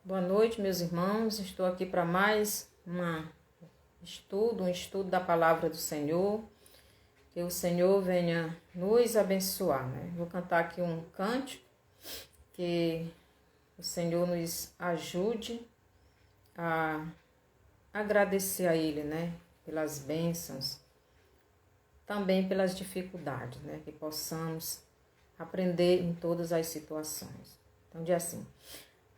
Boa noite, meus irmãos. Estou aqui para mais um estudo da palavra do Senhor. Que o Senhor venha nos abençoar, né? Vou cantar aqui um cântico, que o Senhor nos ajude a agradecer a Ele, né? Pelas bênçãos, também pelas dificuldades, né? Que possamos aprender em todas as situações. Então, diz assim: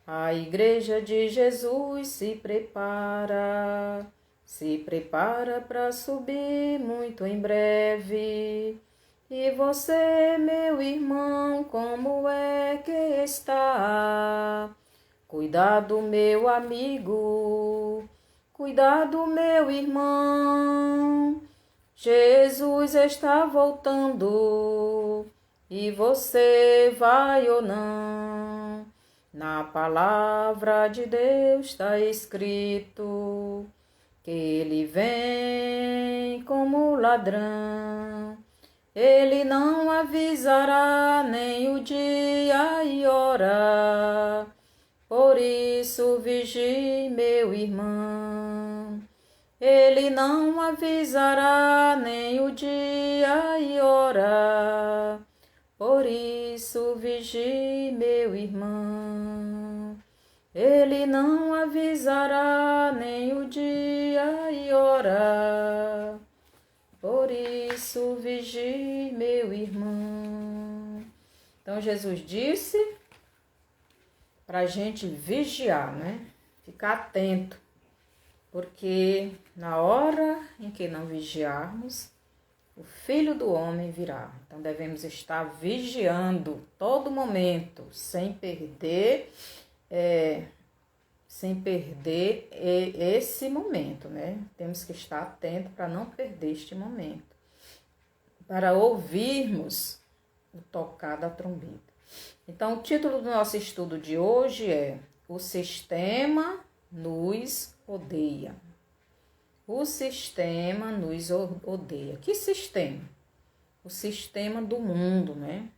a Igreja de Jesus se prepara para subir muito em breve. E você, meu irmão, como é que está? Cuidado, meu amigo, cuidado, meu irmão. Jesus está voltando, e você vai ou não? Na palavra de Deus está escrito que ele vem como ladrão. Ele não avisará nem o dia e hora. Por isso vigie, meu irmão. Ele não avisará nem o dia e hora. Por isso vigie, meu irmão. Ele não avisará nem o dia e hora. Por isso vigie, meu irmão. Então Jesus disse para a gente vigiar, né? Ficar atento. Porque na hora em que não vigiarmos, o Filho do Homem virá. Então devemos estar vigiando todo momento, sem perder esse momento, né? Temos que estar atentos para não perder este momento, para ouvirmos o tocar da trombeta. Então, o título do nosso estudo de hoje é: O Sistema nos odeia. O sistema nos odeia. Que sistema? O sistema do mundo, né?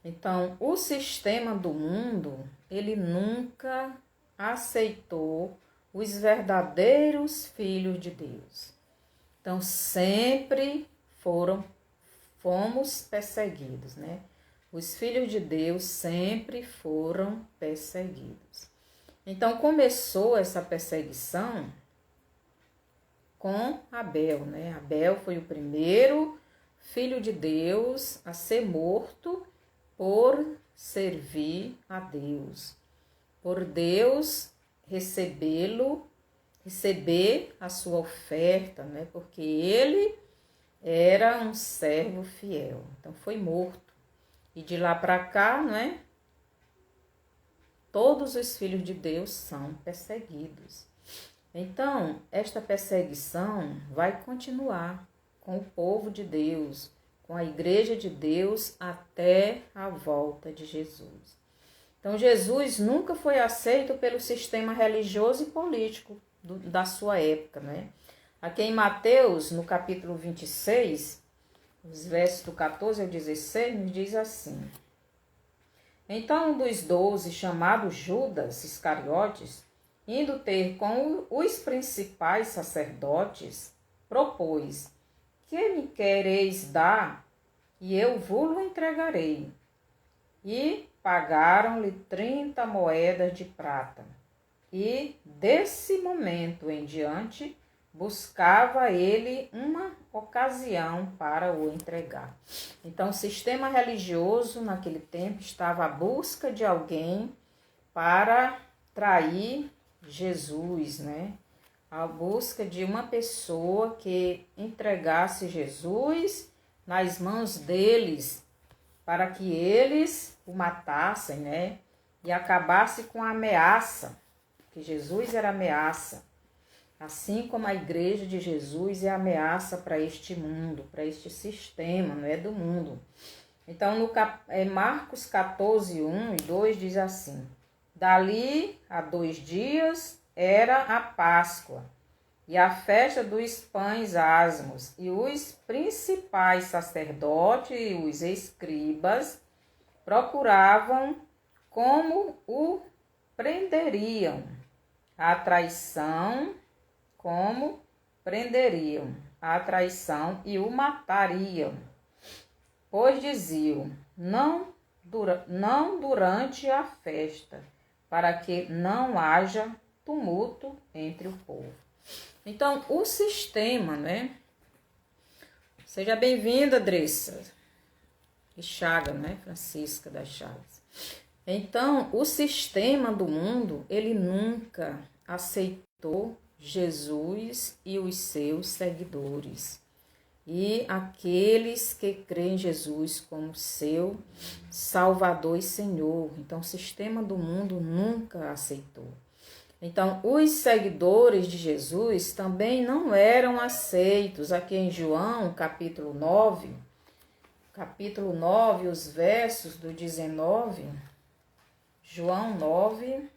Então, o sistema do mundo, ele nunca aceitou os verdadeiros filhos de Deus. Então, sempre fomos perseguidos, né? Os filhos de Deus sempre foram perseguidos. Então, começou essa perseguição com Abel, né? Abel foi o primeiro filho de Deus a ser morto por servir a Deus, por Deus receber a sua oferta, né? Porque ele era um servo fiel. Então foi morto. E de lá para cá, né? Todos os filhos de Deus são perseguidos. Então, esta perseguição vai continuar com o povo de Deus, com a igreja de Deus até a volta de Jesus. Então, Jesus nunca foi aceito pelo sistema religioso e político da sua época, né? Aqui em Mateus, no capítulo 26, os versos do 14 ao 16, nos diz assim: Então um dos 12, chamado Judas Iscariotes, indo ter com os principais sacerdotes, propôs: Que me quereis dar, e eu vos-lo entregarei. E pagaram-lhe 30 moedas de prata. E desse momento em diante, buscava ele uma ocasião para o entregar. Então, o sistema religioso naquele tempo estava à busca de alguém para trair Jesus, né? À busca de uma pessoa que entregasse Jesus nas mãos deles, para que eles o matassem, né? E acabasse com a ameaça, que Jesus era ameaça. Assim como a igreja de Jesus é ameaça para este mundo, para este sistema, não é do mundo. Então, Marcos 14, 1 e 2 diz assim: Dali a 2 dias era a Páscoa e a festa dos pães asmos, e os principais sacerdotes e os escribas procuravam como o prenderiam a traição, como prenderiam a traição e o matariam, pois diziam, não durante a festa, para que não haja tumulto entre o povo. Então, o sistema, né? Seja bem-vinda, Dressa e Chaga, né? Francisca das Chagas. Então, o sistema do mundo, ele nunca aceitou Jesus e os seus seguidores. E aqueles que creem em Jesus como seu Salvador e Senhor. Então, o sistema do mundo nunca aceitou. Então, os seguidores de Jesus também não eram aceitos. Aqui em João, capítulo 9, os versos do 19, João 9,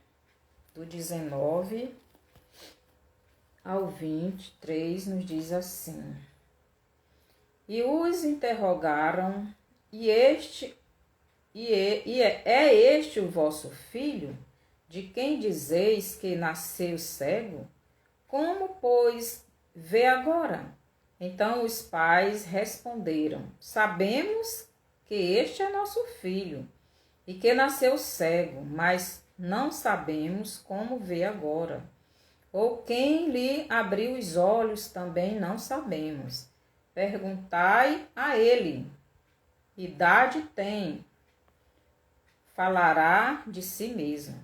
do 19 ao 23, nos diz assim: E os interrogaram, é este o vosso filho, de quem dizeis que nasceu cego? Como, pois, vê agora? Então os pais responderam: Sabemos que este é nosso filho, e que nasceu cego, mas não sabemos como vê agora. Ou quem lhe abriu os olhos também não sabemos. Perguntai a ele, idade tem, falará de si mesmo.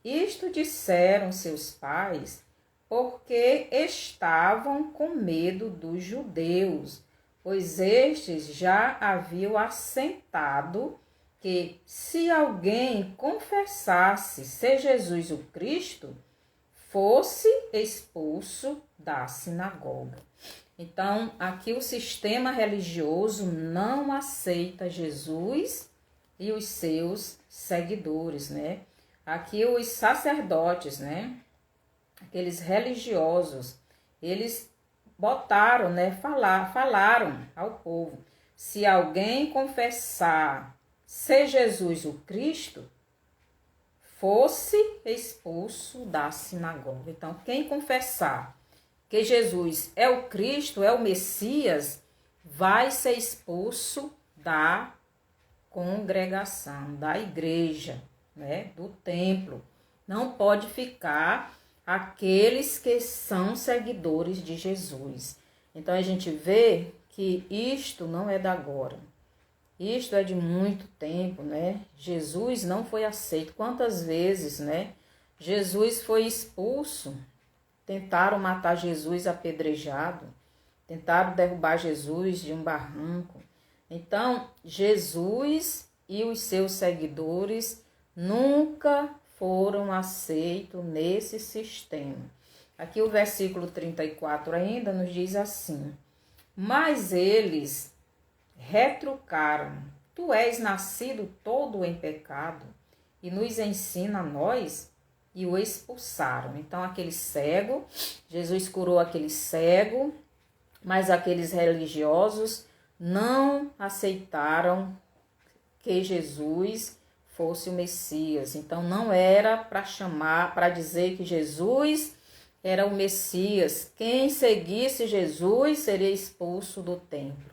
Isto disseram seus pais, porque estavam com medo dos judeus, pois estes já haviam assentado que, se alguém confessasse ser Jesus o Cristo, fosse expulso da sinagoga. Então, aqui o sistema religioso não aceita Jesus e os seus seguidores, né? Aqui os sacerdotes, né? Aqueles religiosos, eles botaram, né? Falaram ao povo: se alguém confessar ser Jesus o Cristo, fosse expulso da sinagoga. Então, quem confessar que Jesus é o Cristo, é o Messias, vai ser expulso da congregação, da igreja, né, do templo. Não pode ficar aqueles que são seguidores de Jesus. Então a gente vê que isto não é da agora. Isto é de muito tempo, né? Jesus não foi aceito. Quantas vezes, né? Jesus foi expulso. Tentaram matar Jesus apedrejado. Tentaram derrubar Jesus de um barranco. Então, Jesus e os seus seguidores nunca foram aceitos nesse sistema. Aqui o versículo 34 ainda nos diz assim: Mas eles retrucaram: Tu és nascido todo em pecado e nos ensina a nós? E o expulsaram. Então, aquele cego, Jesus curou aquele cego, mas aqueles religiosos não aceitaram que Jesus fosse o Messias. Então, não era para dizer que Jesus era o Messias. Quem seguisse Jesus seria expulso do templo.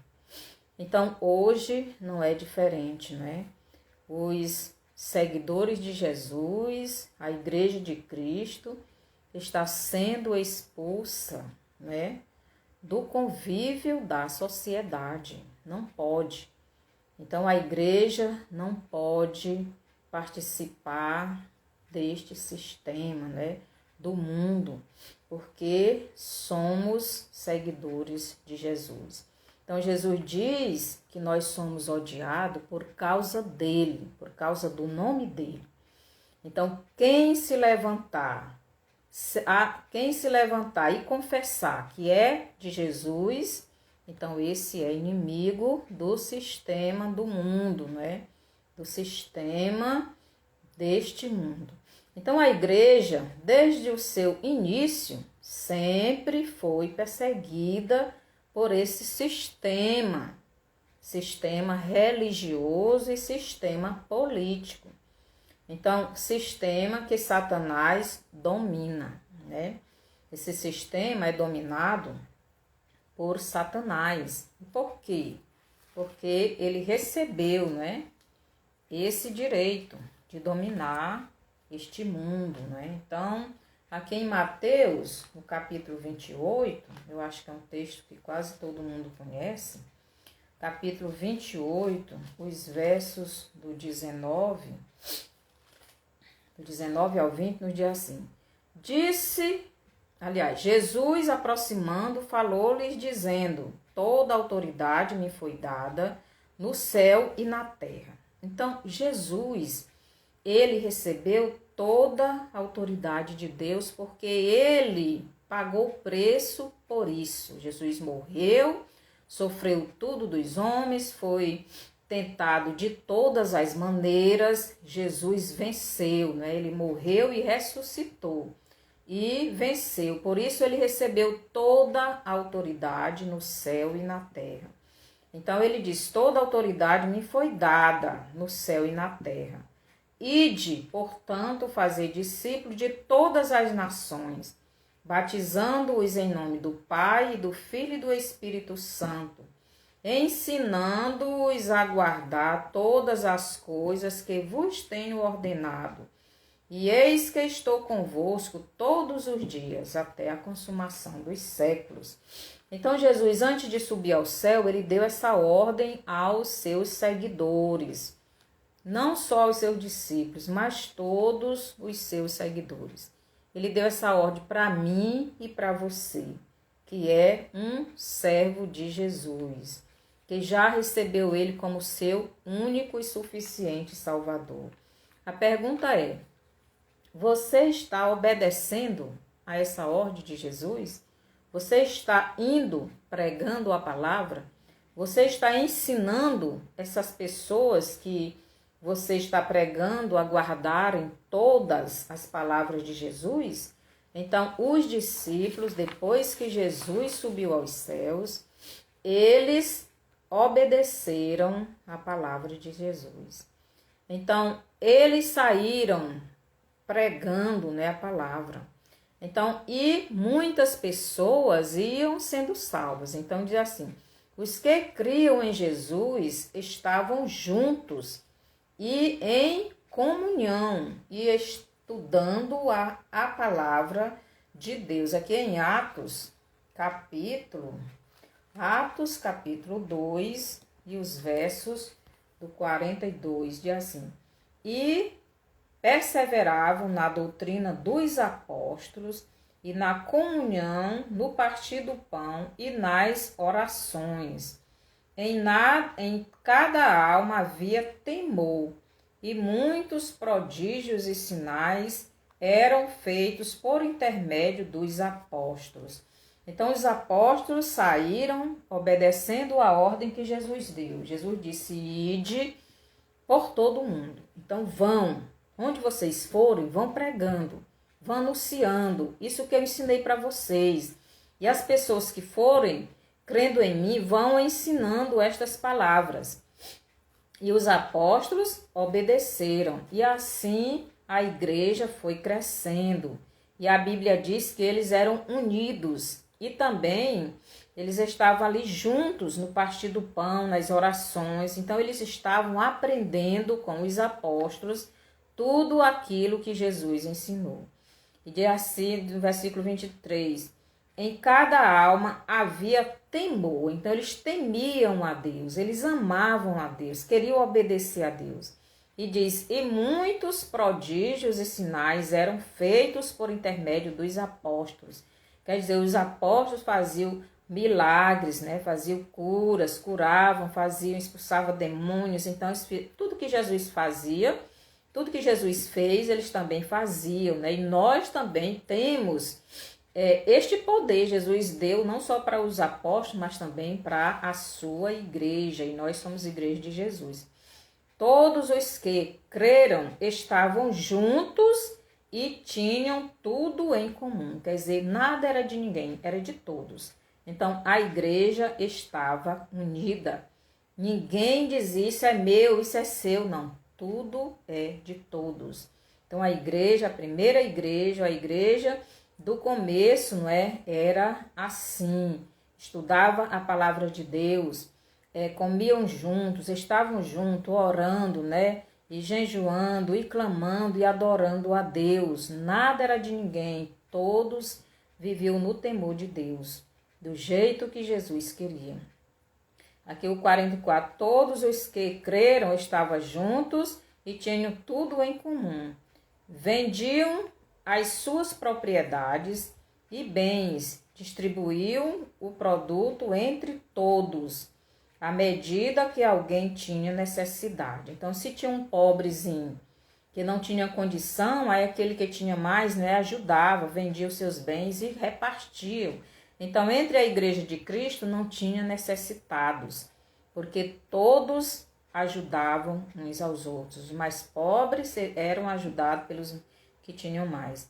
Então, hoje não é diferente, né? Os seguidores de Jesus, a Igreja de Cristo, está sendo expulsa, né, do convívio da sociedade. Não pode. Então, a igreja não pode participar deste sistema, né, do mundo, porque somos seguidores de Jesus. Então, Jesus diz que nós somos odiados por causa dele, por causa do nome dele. Então, quem se levantar e confessar que é de Jesus, então esse é inimigo do sistema do mundo, né? Do sistema deste mundo. Então, a igreja, desde o seu início, sempre foi perseguida por esse sistema religioso e sistema político. Então, sistema que Satanás domina, né? Esse sistema é dominado por Satanás. Por quê? Porque ele recebeu, né, esse direito de dominar este mundo, né? Então, aqui em Mateus, no capítulo 28, eu acho que é um texto que quase todo mundo conhece, capítulo 28, os versos do 19 ao 20, nos diz assim: Jesus, aproximando, falou-lhes, dizendo: toda autoridade me foi dada no céu e na terra. Então, Jesus, ele recebeu toda a autoridade de Deus, porque ele pagou o preço por isso. Jesus morreu, sofreu tudo dos homens, foi tentado de todas as maneiras. Jesus venceu, né? Ele morreu e ressuscitou e venceu. Por isso ele recebeu toda a autoridade no céu e na terra. Então ele diz: toda a autoridade me foi dada no céu e na terra. Ide, portanto, fazer discípulos de todas as nações, batizando-os em nome do Pai, e do Filho e do Espírito Santo, ensinando-os a guardar todas as coisas que vos tenho ordenado. E eis que estou convosco todos os dias, até a consumação dos séculos. Então Jesus, antes de subir ao céu, ele deu essa ordem aos seus seguidores. Não só aos seus discípulos, mas todos os seus seguidores. Ele deu essa ordem para mim e para você, que é um servo de Jesus, que já recebeu ele como seu único e suficiente Salvador. A pergunta é: você está obedecendo a essa ordem de Jesus? Você está indo pregando a palavra? Você está ensinando essas pessoas que você está pregando a guardarem todas as palavras de Jesus? Então, os discípulos, depois que Jesus subiu aos céus, eles obedeceram a palavra de Jesus. Então, eles saíram pregando, né, a palavra. Então, e muitas pessoas iam sendo salvas. Então, diz assim: os que criam em Jesus estavam juntos e em comunhão e estudando a palavra de Deus. Aqui em Atos capítulo 2 e os versos do 42, diz assim: e perseveravam na doutrina dos apóstolos e na comunhão, no partir do pão e nas orações. Em cada alma havia temor, e muitos prodígios e sinais eram feitos por intermédio dos apóstolos. Então, os apóstolos saíram obedecendo a ordem que Jesus deu. Jesus disse: ide por todo o mundo. Então, vão. Onde vocês forem, vão pregando, vão anunciando. Isso que eu ensinei para vocês. E as pessoas que forem crendo em mim, vão ensinando estas palavras. E os apóstolos obedeceram. E assim a igreja foi crescendo. E a Bíblia diz que eles eram unidos. E também eles estavam ali juntos no partir do pão, nas orações. Então eles estavam aprendendo com os apóstolos tudo aquilo que Jesus ensinou. E diz assim, no versículo 23, em cada alma havia temor. Então eles temiam a Deus, eles amavam a Deus, queriam obedecer a Deus. E diz: e muitos prodígios e sinais eram feitos por intermédio dos apóstolos. Quer dizer, os apóstolos faziam milagres, né? Faziam curas, curavam, expulsavam demônios. Então, tudo que Jesus fazia, tudo que Jesus fez, eles também faziam, né? E nós também temos este poder. Jesus deu não só para os apóstolos, mas também para a sua igreja. E nós somos igreja de Jesus. Todos os que creram estavam juntos e tinham tudo em comum. Quer dizer, nada era de ninguém, era de todos. Então, a igreja estava unida. Ninguém dizia: isso é meu, isso é seu, não. tudo é de todos. Então a igreja, a primeira igreja, a igreja do começo, não é? Era assim, estudava a palavra de Deus, comiam juntos, estavam juntos, orando, né? E jejuando, e clamando, e adorando a Deus. Nada era de ninguém, todos viviam no temor de Deus, do jeito que Jesus queria. Aqui o 44, todos os que creram estavam juntos e tinham tudo em comum. Vendiam as suas propriedades e bens, distribuíam o produto entre todos, à medida que alguém tinha necessidade. Então, se tinha um pobrezinho que não tinha condição, aí aquele que tinha mais, né, ajudava, vendia os seus bens e repartia. Então, entre a igreja de Cristo não tinha necessitados, porque todos ajudavam uns aos outros. Os mais pobres eram ajudados pelos que tinham mais.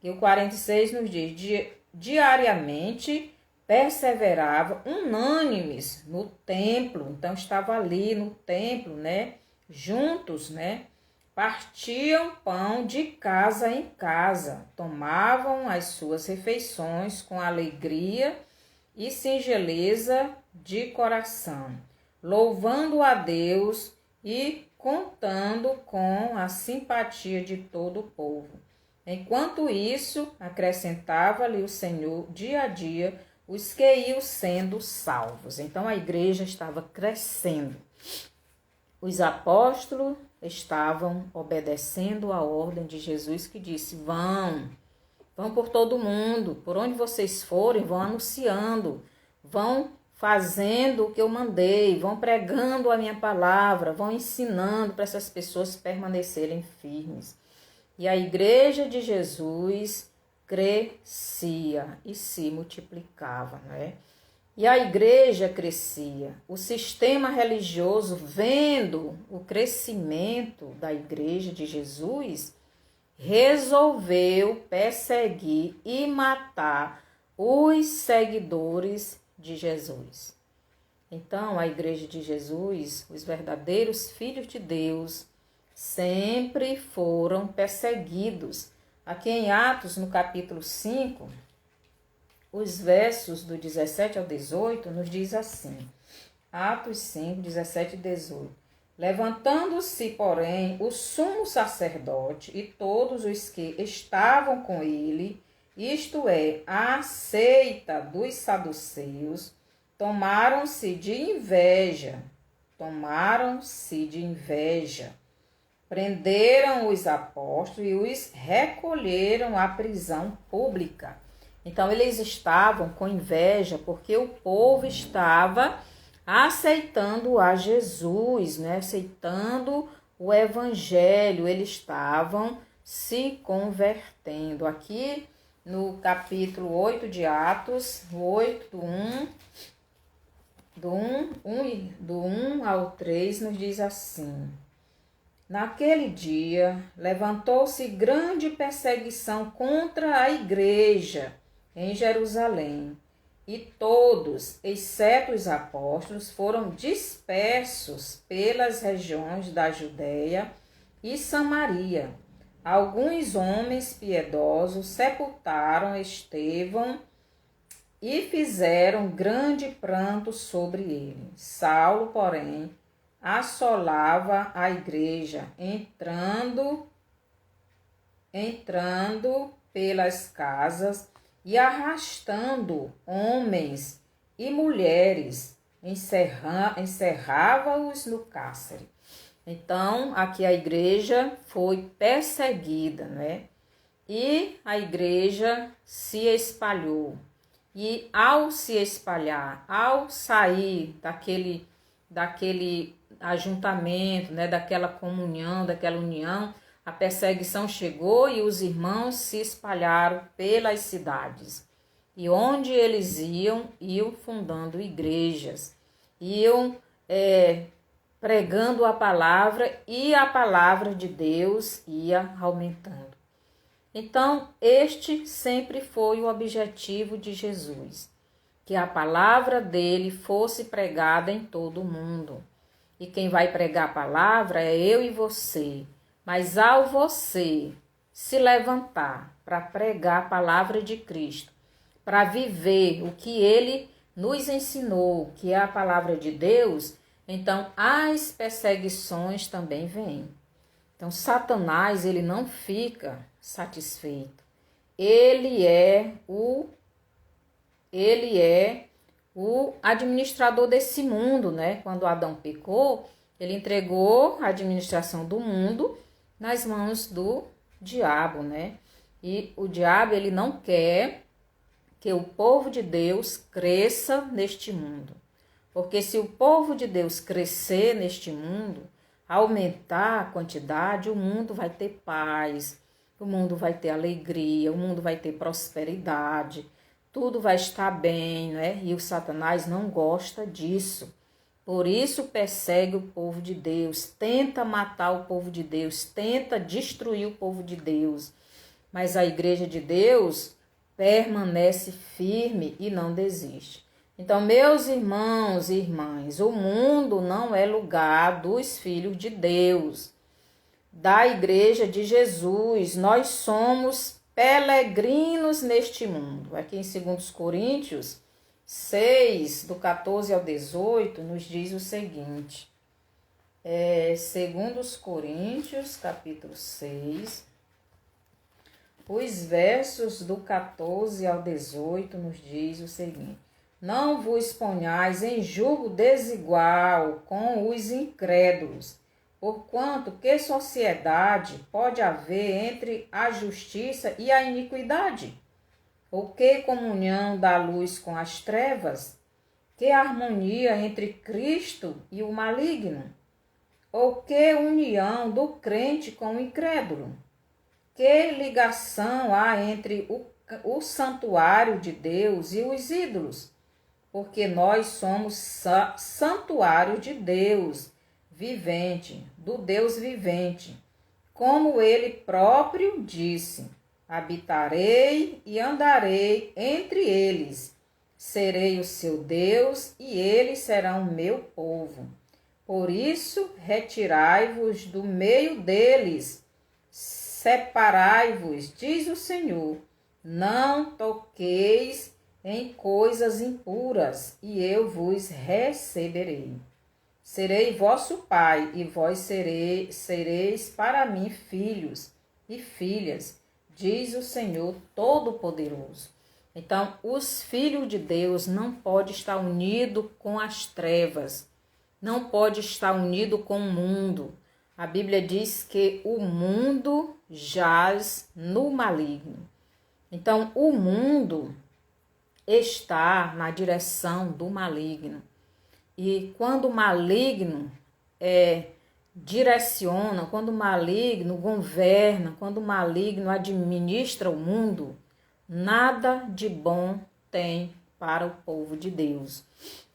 E o 46 nos diz, diariamente perseveravam unânimes no templo. Então, estava ali no templo, né, juntos, né, partiam pão de casa em casa, tomavam as suas refeições com alegria e singeleza de coração, louvando a Deus e contando com a simpatia de todo o povo. Enquanto isso, acrescentava-lhe o Senhor dia a dia os que iam sendo salvos. Então a igreja estava crescendo. Os apóstolos estavam obedecendo a ordem de Jesus que disse, vão por todo mundo, por onde vocês forem, vão anunciando, vão fazendo o que eu mandei, vão pregando a minha palavra, vão ensinando para essas pessoas permanecerem firmes. E a igreja de Jesus crescia e se multiplicava, né? E a igreja crescia. O sistema religioso, vendo o crescimento da igreja de Jesus, resolveu perseguir e matar os seguidores de Jesus. Então, a igreja de Jesus, os verdadeiros filhos de Deus, sempre foram perseguidos. Aqui em Atos, no capítulo 5, os versos do 17 ao 18, nos diz assim, Atos 5, 17 e 18. Levantando-se, porém, o sumo sacerdote e todos os que estavam com ele, isto é, a seita dos saduceus, tomaram-se de inveja, prenderam os apóstolos e os recolheram à prisão pública. Então, eles estavam com inveja porque o povo estava aceitando a Jesus, né? Aceitando o evangelho, eles estavam se convertendo. Aqui no capítulo 8 de Atos, 8, do 1 ao 3, nos diz assim, naquele dia levantou-se grande perseguição contra a igreja em Jerusalém, e todos, exceto os apóstolos, foram dispersos pelas regiões da Judeia e Samaria. Alguns homens piedosos sepultaram Estevão e fizeram grande pranto sobre ele. Saulo, porém, assolava a igreja, entrando pelas casas e arrastando homens e mulheres, encerrava-os no cárcere. Então, aqui a igreja foi perseguida, né? E a igreja se espalhou. E ao se espalhar, ao sair daquele ajuntamento, né, daquela comunhão, daquela união, a perseguição chegou e os irmãos se espalharam pelas cidades. E onde eles iam fundando igrejas, iam pregando a palavra e a palavra de Deus ia aumentando. Então, este sempre foi o objetivo de Jesus, que a palavra dele fosse pregada em todo o mundo. e quem vai pregar a palavra é eu e você. Mas ao você se levantar para pregar a palavra de Cristo, para viver o que ele nos ensinou, que é a palavra de Deus, então as perseguições também vêm. Então Satanás, ele não fica satisfeito. Ele é o administrador desse mundo, né? Quando Adão pecou, ele entregou a administração do mundo nas mãos do diabo, né? E o diabo, ele não quer que o povo de Deus cresça neste mundo. Porque se o povo de Deus crescer neste mundo, aumentar a quantidade, o mundo vai ter paz, o mundo vai ter alegria, o mundo vai ter prosperidade, tudo vai estar bem, né? E o Satanás não gosta disso. Por isso persegue o povo de Deus, tenta matar o povo de Deus, tenta destruir o povo de Deus. Mas a igreja de Deus permanece firme e não desiste. Então, meus irmãos e irmãs, o mundo não é lugar dos filhos de Deus, da igreja de Jesus. Nós somos peregrinos neste mundo. Aqui em 2 Coríntios 6, do 14 ao 18, nos diz o seguinte. 2 Coríntios, capítulo 6, os versos do 14 ao 18 nos diz o seguinte. Não vos ponhais em julgo desigual com os incrédulos, porquanto que sociedade pode haver entre a justiça e a iniquidade? Ou que comunhão da luz com as trevas? Que harmonia entre Cristo e o maligno? Ou que união do crente com o incrédulo? Que ligação há entre o santuário de Deus e os ídolos? Porque nós somos santuário de Deus vivente, do Deus vivente. Como ele próprio disse, habitarei e andarei entre eles, serei o seu Deus e eles serão o meu povo. Por isso, retirai-vos do meio deles, separai-vos, diz o Senhor, não toqueis em coisas impuras, e eu vos receberei. Serei vosso pai, e vós sereis para mim filhos e filhas, diz o Senhor Todo-Poderoso. Então, os filhos de Deus não podem estar unidos com as trevas, não pode estar unido com o mundo. A Bíblia diz que o mundo jaz no maligno. Então, o mundo está na direção do maligno. E quando o maligno direciona, quando o maligno governa, quando o maligno administra o mundo, nada de bom tem para o povo de Deus.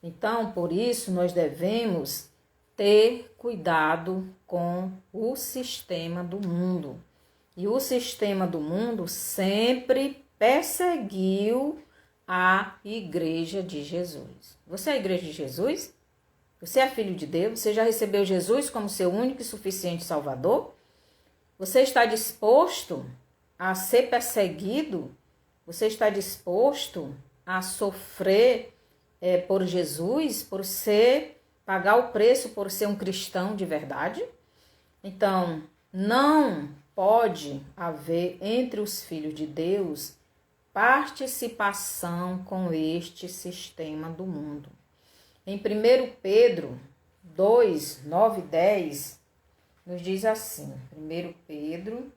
Então, por isso, nós devemos ter cuidado com o sistema do mundo. E o sistema do mundo sempre perseguiu a igreja de Jesus. Você é a igreja de Jesus? Você é filho de Deus? Você já recebeu Jesus como seu único e suficiente Salvador? Você está disposto a ser perseguido? Você está disposto a sofrer por Jesus, por pagar o preço por ser um cristão de verdade? Então, não pode haver entre os filhos de Deus participação com este sistema do mundo. Em 1 Pedro 2, 9 e 10, nos diz assim, 1 Pedro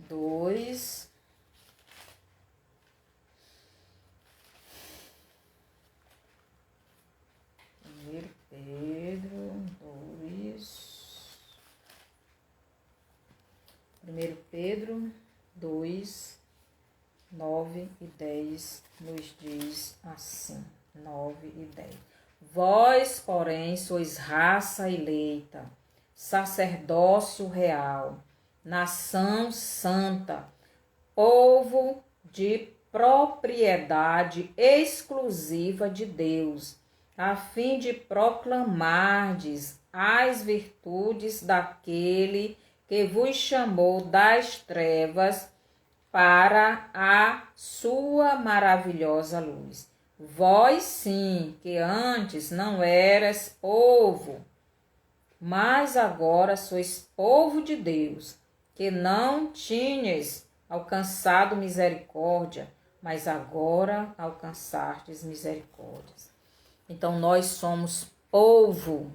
2, 1 Pedro 2, 9 e 10 nos diz assim, 9 e 10. Vós, porém, sois raça eleita, sacerdócio real, nação santa, povo de propriedade exclusiva de Deus, a fim de proclamardes as virtudes daquele que vos chamou das trevas para a sua maravilhosa luz. Vós sim, que antes não eras povo, mas agora sois povo de Deus, que não tinhas alcançado misericórdia, mas agora alcançastes misericórdias. Então nós somos povo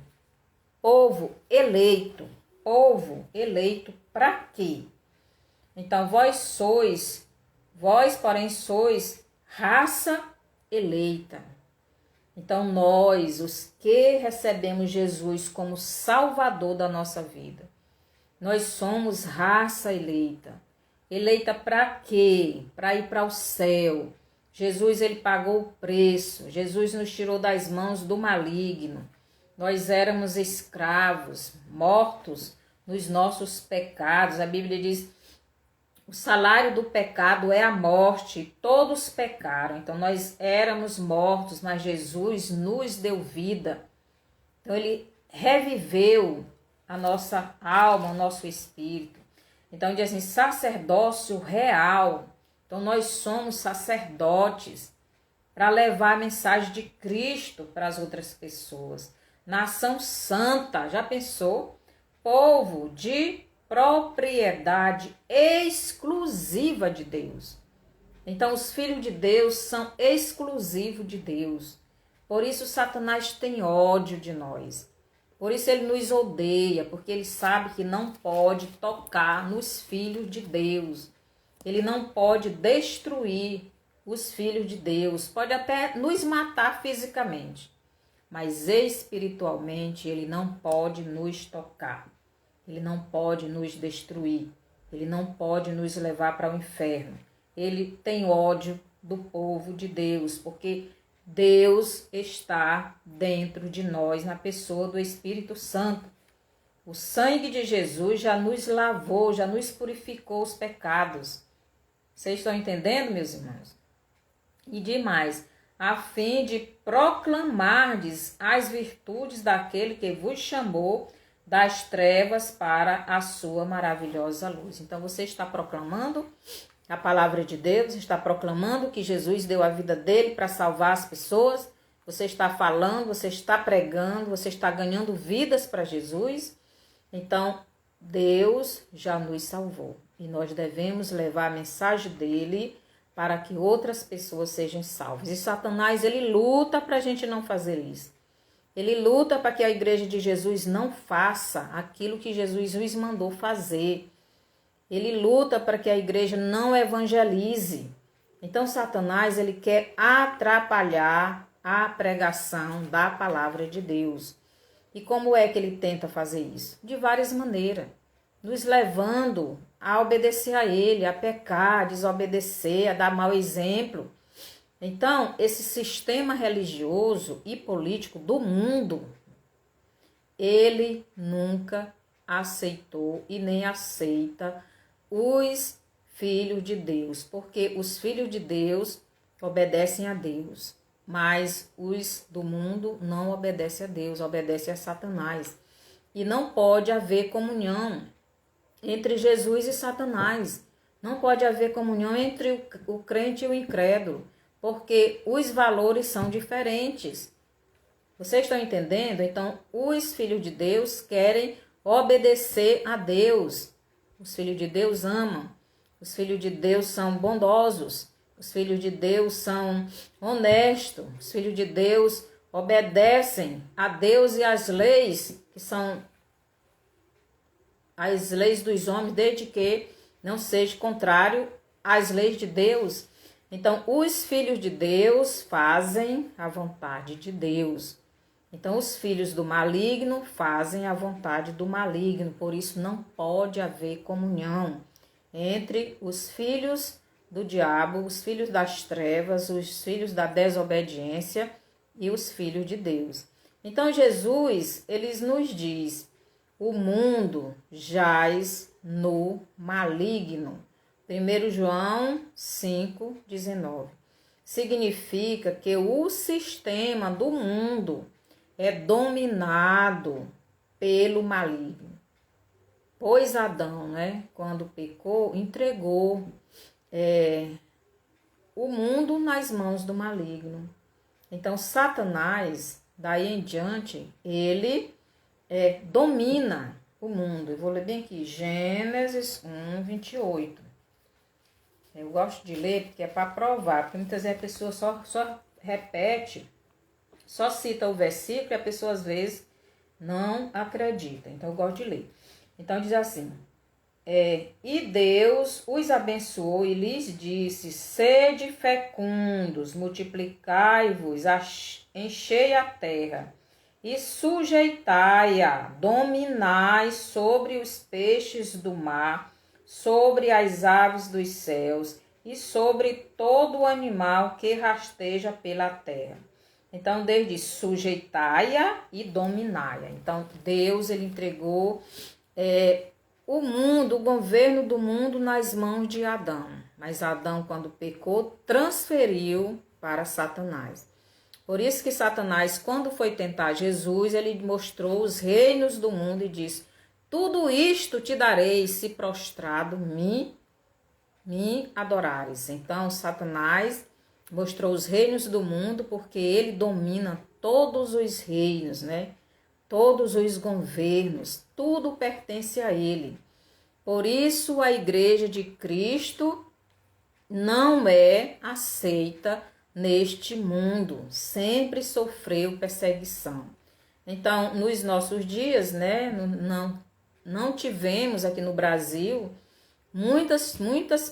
eleito. Povo eleito para quê? Então vós, porém, sois raça eleita. Então nós, os que recebemos Jesus como Salvador da nossa vida, nós somos raça eleita. Eleita para quê? Para ir para o céu. Jesus, ele pagou o preço. Jesus nos tirou das mãos do maligno. Nós éramos escravos, mortos nos nossos pecados. A Bíblia diz: o salário do pecado é a morte, todos pecaram. Então nós éramos mortos, mas Jesus nos deu vida. Então ele reviveu a nossa alma, o nosso espírito. Então diz assim, sacerdócio real. Então nós somos sacerdotes para levar a mensagem de Cristo para as outras pessoas. Nação santa, já pensou? Povo de propriedade exclusiva de Deus. Então os filhos de Deus são exclusivos de Deus. Por isso Satanás tem ódio de nós. Por isso ele nos odeia, porque ele sabe que não pode tocar nos filhos de Deus. Ele não pode destruir os filhos de Deus. Pode até nos matar fisicamente, mas espiritualmente ele não pode nos tocar. Ele não pode nos destruir. Ele não pode nos levar para o inferno. Ele tem ódio do povo de Deus, porque Deus está dentro de nós, na pessoa do Espírito Santo. O sangue de Jesus já nos lavou, já nos purificou os pecados. Vocês estão entendendo, meus irmãos? E demais, a fim de proclamardes as virtudes daquele que vos chamou das trevas para a sua maravilhosa luz. Então você está proclamando a palavra de Deus, está proclamando que Jesus deu a vida dele para salvar as pessoas. Você está falando, você está pregando, você está ganhando vidas para Jesus. Então, Deus já nos salvou. E nós devemos levar a mensagem dele para que outras pessoas sejam salvas. E Satanás, ele luta para a gente não fazer isso. Ele luta para que a igreja de Jesus não faça aquilo que Jesus nos mandou fazer. Ele luta para que a igreja não evangelize. Então, Satanás, ele quer atrapalhar a pregação da palavra de Deus. E como é que ele tenta fazer isso? De várias maneiras. Nos levando a obedecer a ele, a pecar, a desobedecer, a dar mau exemplo. Então, esse sistema religioso e político do mundo, ele nunca aceitou e nem aceita os filhos de Deus, porque os filhos de Deus obedecem a Deus, mas os do mundo não obedecem a Deus, obedecem a Satanás. E não pode haver comunhão entre Jesus e Satanás. Não pode haver comunhão entre o crente e o incrédulo, porque os valores são diferentes. Vocês estão entendendo? Então, os filhos de Deus querem obedecer a Deus. Os filhos de Deus amam. Os filhos de Deus são bondosos. Os filhos de Deus são honestos. Os filhos de Deus obedecem a Deus e às leis, que são as leis dos homens, desde que não seja contrário às leis de Deus. Então, os filhos de Deus fazem a vontade de Deus. Então, os filhos do maligno fazem a vontade do maligno. Por isso, não pode haver comunhão entre os filhos do diabo, os filhos das trevas, os filhos da desobediência e os filhos de Deus. Então, Jesus, ele nos diz: o mundo jaz no maligno. 1 João 5,19. Significa que o sistema do mundo é dominado pelo maligno. Pois Adão, quando pecou, entregou o mundo nas mãos do maligno. Então, Satanás, daí em diante, ele domina o mundo. Eu vou ler bem aqui, Gênesis 1:28. Eu gosto de ler porque é para provar, porque muitas vezes a pessoa só repete, só cita o versículo e a pessoa às vezes não acredita. Então eu gosto de ler. Então diz assim, e Deus os abençoou e lhes disse, sede fecundos, multiplicai-vos, enchei a terra e sujeitai-a, dominai sobre os peixes do mar, sobre as aves dos céus e sobre todo animal que rasteja pela terra. Então, Deus diz, sujeitai-a e dominai-a. Então, Deus, ele entregou o mundo, o governo do mundo nas mãos de Adão. Mas Adão, quando pecou, transferiu para Satanás. Por isso que Satanás, quando foi tentar Jesus, ele mostrou os reinos do mundo e disse, tudo isto te darei se prostrado me adorares. Então, Satanás mostrou os reinos do mundo porque ele domina todos os reinos, Todos os governos, tudo pertence a ele. Por isso, a Igreja de Cristo não é aceita neste mundo, sempre sofreu perseguição. Então, nos nossos dias, não tivemos aqui no Brasil muitas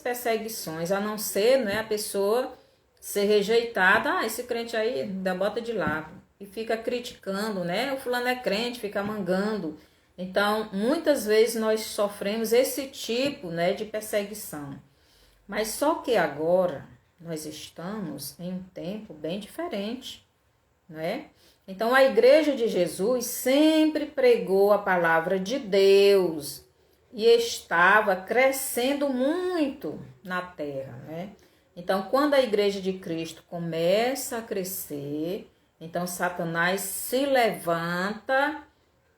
perseguições, a não ser, a pessoa ser rejeitada, esse crente aí, bota de lado, e fica criticando, o fulano é crente, fica mangando. Então, muitas vezes nós sofremos esse tipo, de perseguição. Mas só que agora nós estamos em um tempo bem diferente, Então, a Igreja de Jesus sempre pregou a palavra de Deus e estava crescendo muito na terra, Então, quando a Igreja de Cristo começa a crescer, então Satanás se levanta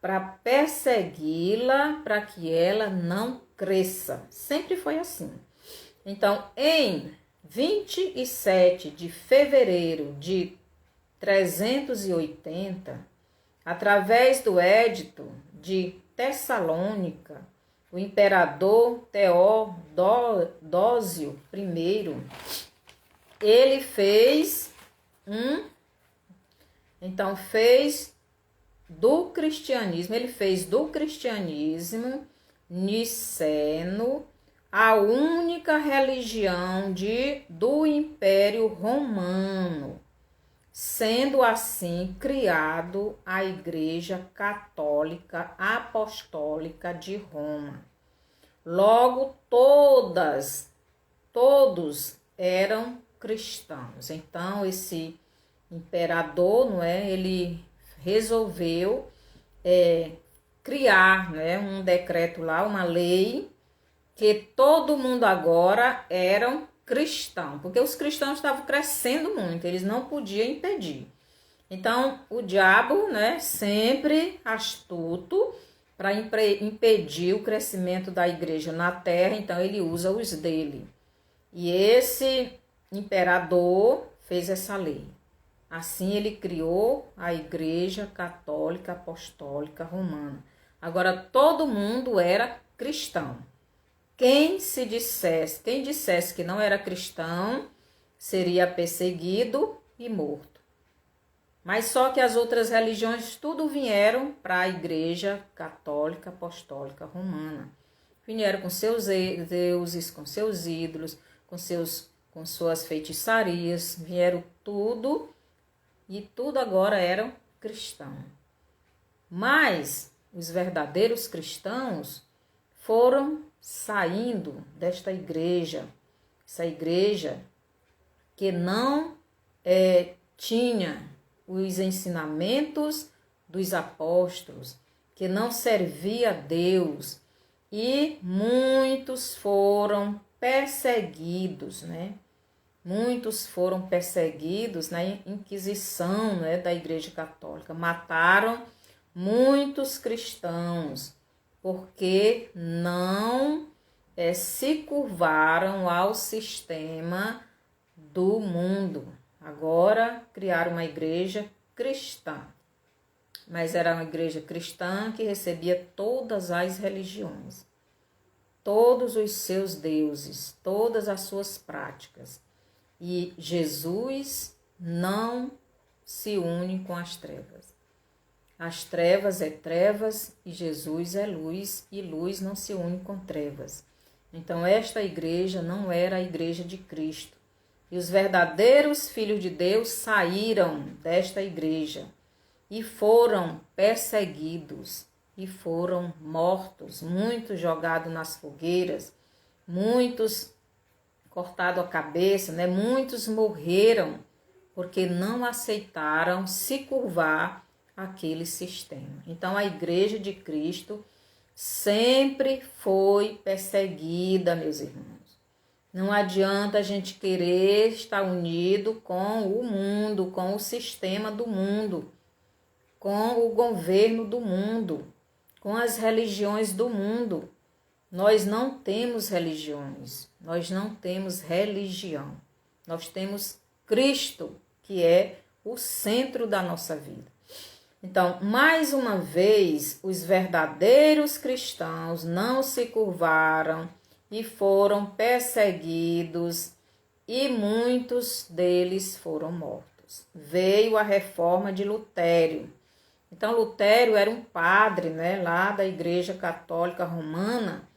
para persegui-la, para que ela não cresça. Sempre foi assim. Então, em 27 de fevereiro de 380, através do Edito de Tessalônica, o imperador Teodósio I, ele fez do cristianismo niceno a única religião do Império Romano, sendo assim criado a Igreja Católica Apostólica de Roma. Logo, todos eram cristãos. Então, esse imperador, ele resolveu criar, um decreto lá, uma lei, que todo mundo agora eram cristãos, porque os cristãos estavam crescendo muito, eles não podiam impedir. Então, o diabo, sempre astuto para impedir o crescimento da igreja na terra, então ele usa os dele. E esse imperador fez essa lei. Assim ele criou a Igreja Católica Apostólica Romana. Agora todo mundo era cristão. Quem dissesse que não era cristão, seria perseguido e morto. Mas só que as outras religiões tudo vieram para a Igreja Católica Apostólica Romana. Vieram com seus deuses, com seus ídolos, com suas feitiçarias, vieram tudo e tudo agora eram cristãos. Mas os verdadeiros cristãos foram saindo desta igreja, essa igreja que não tinha os ensinamentos dos apóstolos, que não servia a Deus, e muitos foram perseguidos, né? Muitos foram perseguidos na Inquisição, né, da Igreja Católica. Mataram muitos cristãos porque não se curvaram ao sistema do mundo. Agora criaram uma igreja cristã, mas era uma igreja cristã que recebia todas as religiões, todos os seus deuses, todas as suas práticas. E Jesus não se une com as trevas. As trevas é trevas e Jesus é luz, e luz não se une com trevas. Então esta igreja não era a igreja de Cristo. E os verdadeiros filhos de Deus saíram desta igreja e foram perseguidos e foram mortos, muitos jogados nas fogueiras, muitos cortado a cabeça, né? Muitos morreram porque não aceitaram se curvar àquele sistema. Então a igreja de Cristo sempre foi perseguida, meus irmãos. Não adianta a gente querer estar unido com o mundo, com o sistema do mundo, com o governo do mundo, com as religiões do mundo. Nós não temos religiões, nós não temos religião. Nós temos Cristo, que é o centro da nossa vida. Então, mais uma vez, os verdadeiros cristãos não se curvaram e foram perseguidos e muitos deles foram mortos. Veio a reforma de Lutério. Então, Lutério era um padre, né, lá da Igreja Católica Romana,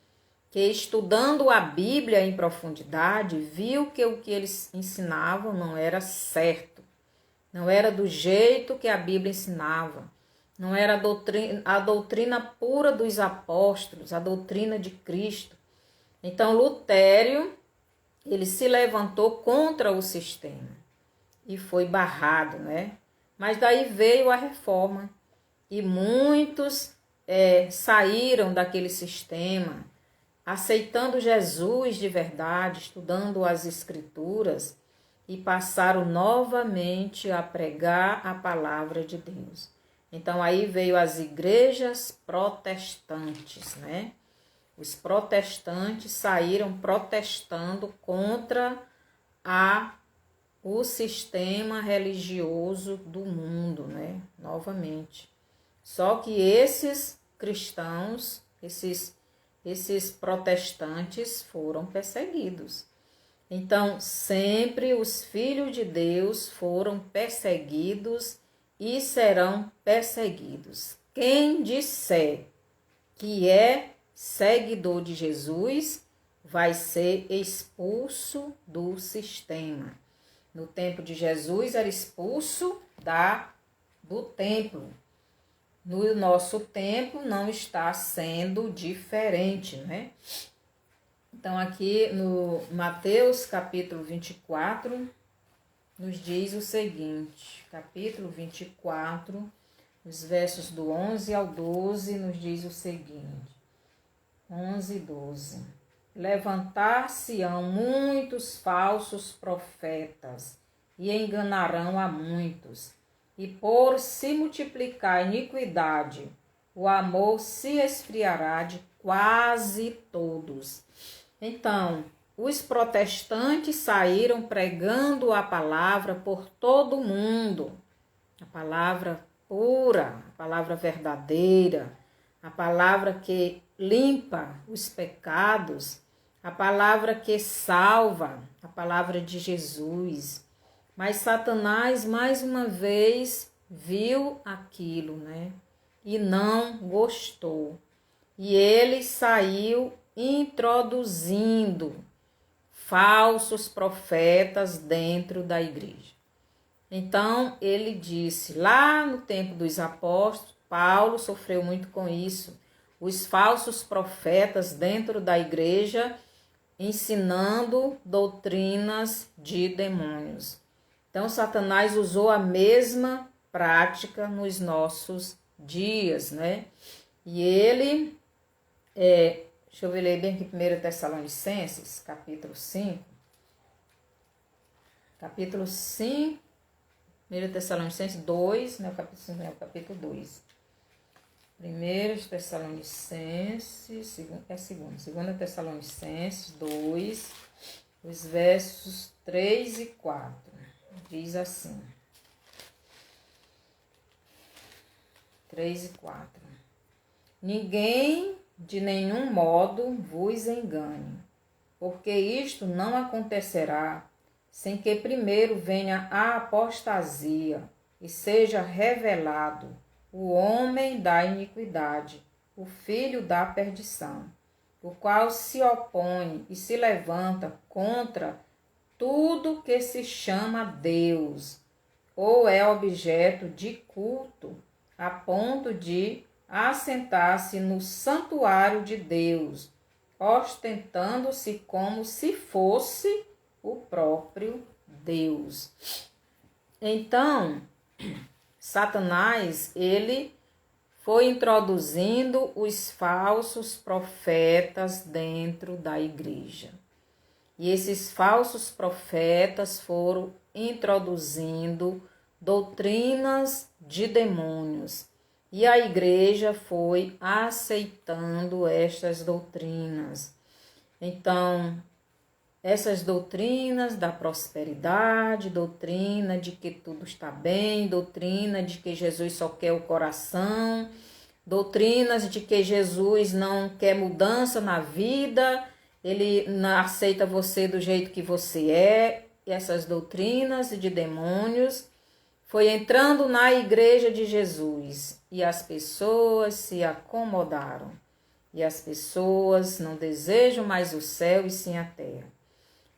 que estudando a Bíblia em profundidade, viu que o que eles ensinavam não era certo, não era do jeito que a Bíblia ensinava, não era a doutrina pura dos apóstolos, a doutrina de Cristo. Então Lutério, ele se levantou contra o sistema e foi barrado, né? Mas daí veio a reforma e muitos saíram daquele sistema, aceitando Jesus de verdade, estudando as Escrituras, e passaram novamente a pregar a palavra de Deus. Então aí veio as igrejas protestantes, né? Os protestantes saíram protestando contra o sistema religioso do mundo, né? Novamente. Só que esses cristãos, esses protestantes foram perseguidos. Então, sempre os filhos de Deus foram perseguidos e serão perseguidos. Quem disser que é seguidor de Jesus vai ser expulso do sistema. No tempo de Jesus era expulso do templo. No nosso tempo não está sendo diferente, né? Então aqui no Mateus capítulo 24 nos diz o seguinte, capítulo 24, os versos do 11 ao 12 nos diz o seguinte, 11 e 12. Levantar-se-ão muitos falsos profetas e enganarão a muitos. E por se multiplicar a iniquidade, o amor se esfriará de quase todos. Então, os protestantes saíram pregando a palavra por todo o mundo. A palavra pura, a palavra verdadeira, a palavra que limpa os pecados, a palavra que salva, a palavra de Jesus. Mas Satanás, mais uma vez, viu aquilo, né? E não gostou. E ele saiu introduzindo falsos profetas dentro da igreja. Então, ele disse, lá no tempo dos apóstolos, Paulo sofreu muito com isso. Os falsos profetas dentro da igreja ensinando doutrinas de demônios. Então, Satanás usou a mesma prática nos nossos dias, né? E ele Deixa eu ler bem aqui 1 Tessalonicenses, capítulo 5. Capítulo 5, 1 Tessalonicenses 2, né? O capítulo 5 é o capítulo 2. 1 Tessalonicenses, 2 Tessalonicenses 2, os versos 3 e 4. Diz assim. 3 e 4. Ninguém de nenhum modo vos engane, porque isto não acontecerá sem que primeiro venha a apostasia e seja revelado o homem da iniquidade, o filho da perdição, o qual se opõe e se levanta contra tudo que se chama Deus, ou é objeto de culto, a ponto de assentar-se no santuário de Deus, ostentando-se como se fosse o próprio Deus. Então, Satanás, ele foi introduzindo os falsos profetas dentro da igreja. E esses falsos profetas foram introduzindo doutrinas de demônios. E a igreja foi aceitando estas doutrinas. Então, essas doutrinas da prosperidade, doutrina de que tudo está bem, doutrina de que Jesus só quer o coração, doutrinas de que Jesus não quer mudança na vida, ele não aceita você do jeito que você é. E essas doutrinas de demônios foi entrando na igreja de Jesus e as pessoas se acomodaram. E as pessoas não desejam mais o céu e sim a terra.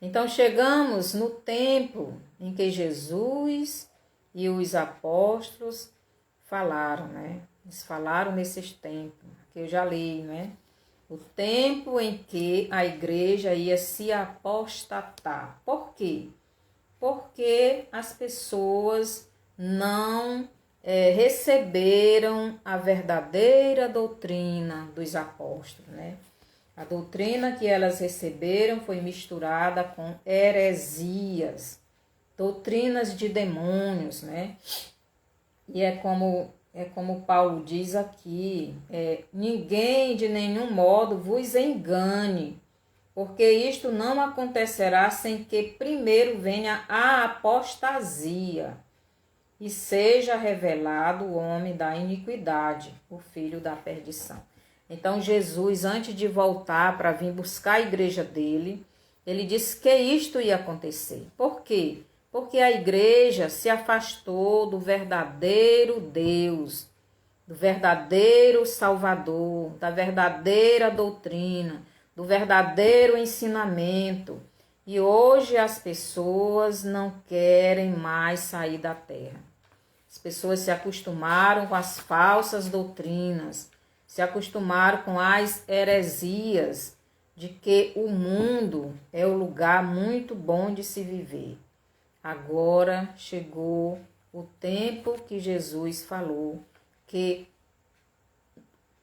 Então chegamos no tempo em que Jesus e os apóstolos falaram, né? Eles falaram nesses tempos, que eu já li, né? O tempo em que a igreja ia se apostatar. Por quê? Porque as pessoas não receberam a verdadeira doutrina dos apóstolos, né? A doutrina que elas receberam foi misturada com heresias, doutrinas de demônios, né? E é como Paulo diz aqui, ninguém de nenhum modo vos engane, porque isto não acontecerá sem que primeiro venha a apostasia e seja revelado o homem da iniquidade, o filho da perdição. Então Jesus, antes de voltar para vir buscar a igreja dele, ele disse que isto ia acontecer. Por quê? Porque a igreja se afastou do verdadeiro Deus, do verdadeiro Salvador, da verdadeira doutrina, do verdadeiro ensinamento. E hoje as pessoas não querem mais sair da terra. As pessoas se acostumaram com as falsas doutrinas, se acostumaram com as heresias de que o mundo é um lugar muito bom de se viver. Agora chegou o tempo que Jesus falou que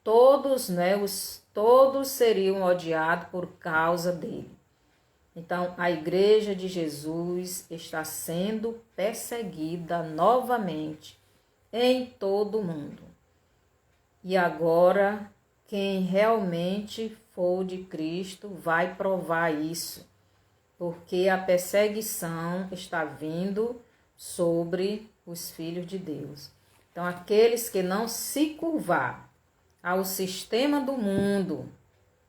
todos, né, todos seriam odiados por causa dele. Então, a igreja de Jesus está sendo perseguida novamente em todo o mundo. E agora, quem realmente for de Cristo vai provar isso, porque a perseguição está vindo sobre os filhos de Deus. Então, aqueles que não se curvar ao sistema do mundo,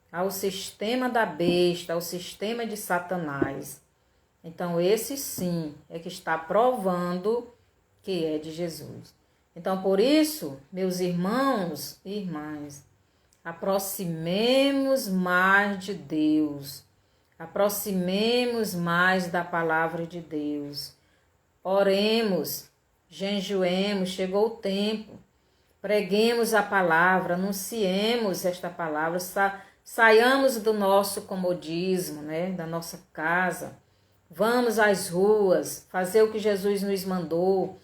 ao sistema da besta, ao sistema de Satanás, então esse sim é que está provando que é de Jesus. Então, por isso, meus irmãos e irmãs, aproximemos mais de Deus, aproximemos mais da palavra de Deus, oremos, jejuemos, chegou o tempo, preguemos a palavra, anunciemos esta palavra, saiamos do nosso comodismo, né, da nossa casa, vamos às ruas, fazer o que Jesus nos mandou.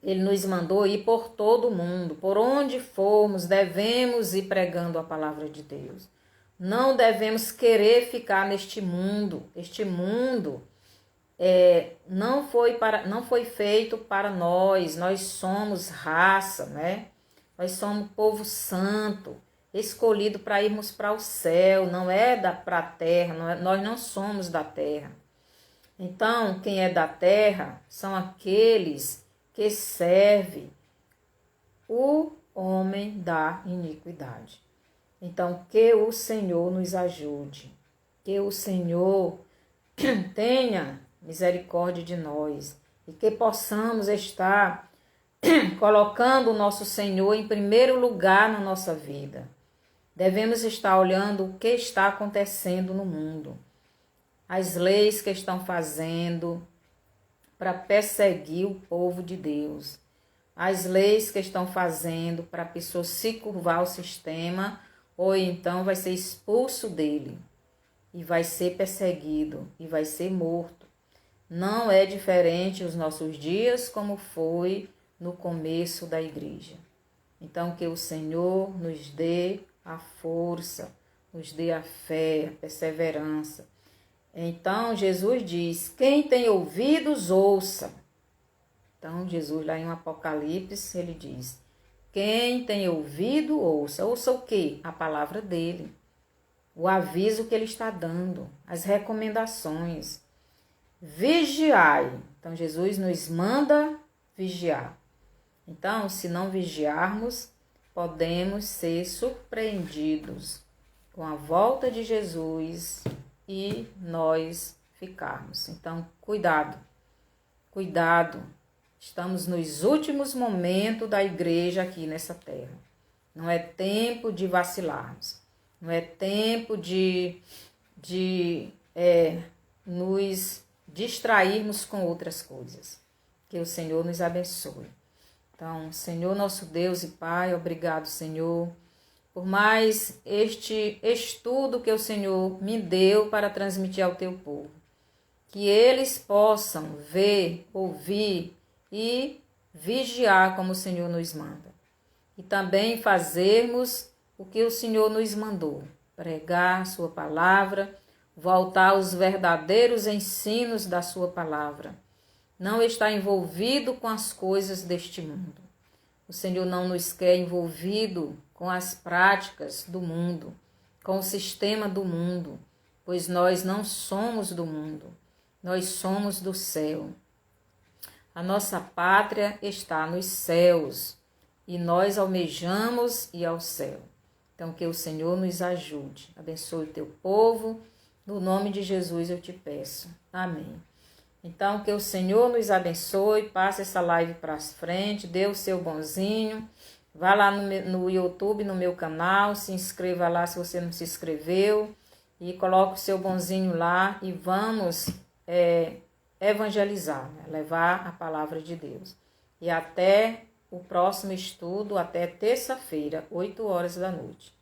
Ele nos mandou ir por todo o mundo, por onde formos, devemos ir pregando a palavra de Deus. Não devemos querer ficar neste mundo. Este mundo não foi feito para nós. Nós somos raça, né? Nós somos povo santo, escolhido para irmos para o céu. Não é para a terra. Nós não somos da terra. Então, quem é da terra são aqueles que servem o homem da iniquidade. Então, que o Senhor nos ajude, que o Senhor tenha misericórdia de nós e que possamos estar colocando o nosso Senhor em primeiro lugar na nossa vida. Devemos estar olhando o que está acontecendo no mundo, as leis que estão fazendo para perseguir o povo de Deus, as leis que estão fazendo para a pessoa se curvar ao sistema, ou então vai ser expulso dele e vai ser perseguido e vai ser morto. Não é diferente os nossos dias como foi no começo da igreja. Então que o Senhor nos dê a força, nos dê a fé, a perseverança. Então Jesus diz, quem tem ouvidos, ouça. Então Jesus lá em Apocalipse, ele diz, quem tem ouvido, ouça. Ouça o quê? A palavra dele. O aviso que ele está dando. As recomendações. Vigiai. Então Jesus nos manda vigiar. Então, se não vigiarmos, podemos ser surpreendidos com a volta de Jesus e nós ficarmos. Então, cuidado. Cuidado. Estamos nos últimos momentos da igreja aqui nessa terra. Não é tempo de vacilarmos. Não é tempo de nos distrairmos com outras coisas. Que o Senhor nos abençoe. Então, Senhor nosso Deus e Pai, obrigado, Senhor, por mais este estudo que o Senhor me deu para transmitir ao teu povo. Que eles possam ver, ouvir e vigiar como o Senhor nos manda. E também fazermos o que o Senhor nos mandou, pregar sua palavra, voltar aos verdadeiros ensinos da sua palavra. Não estar envolvido com as coisas deste mundo. O Senhor não nos quer envolvido com as práticas do mundo, com o sistema do mundo, pois nós não somos do mundo, nós somos do céu. A nossa pátria está nos céus e nós almejamos ir ao céu. Então, que o Senhor nos ajude. Abençoe o teu povo. No nome de Jesus eu te peço. Amém. Então, que o Senhor nos abençoe. Passe essa live para frente. Dê o seu bonzinho. Vá lá no YouTube, no meu canal. Se inscreva lá se você não se inscreveu. E coloque o seu bonzinho lá. E vamos evangelizar, né? Levar a palavra de Deus. E até o próximo estudo, até terça-feira, 8 horas da noite.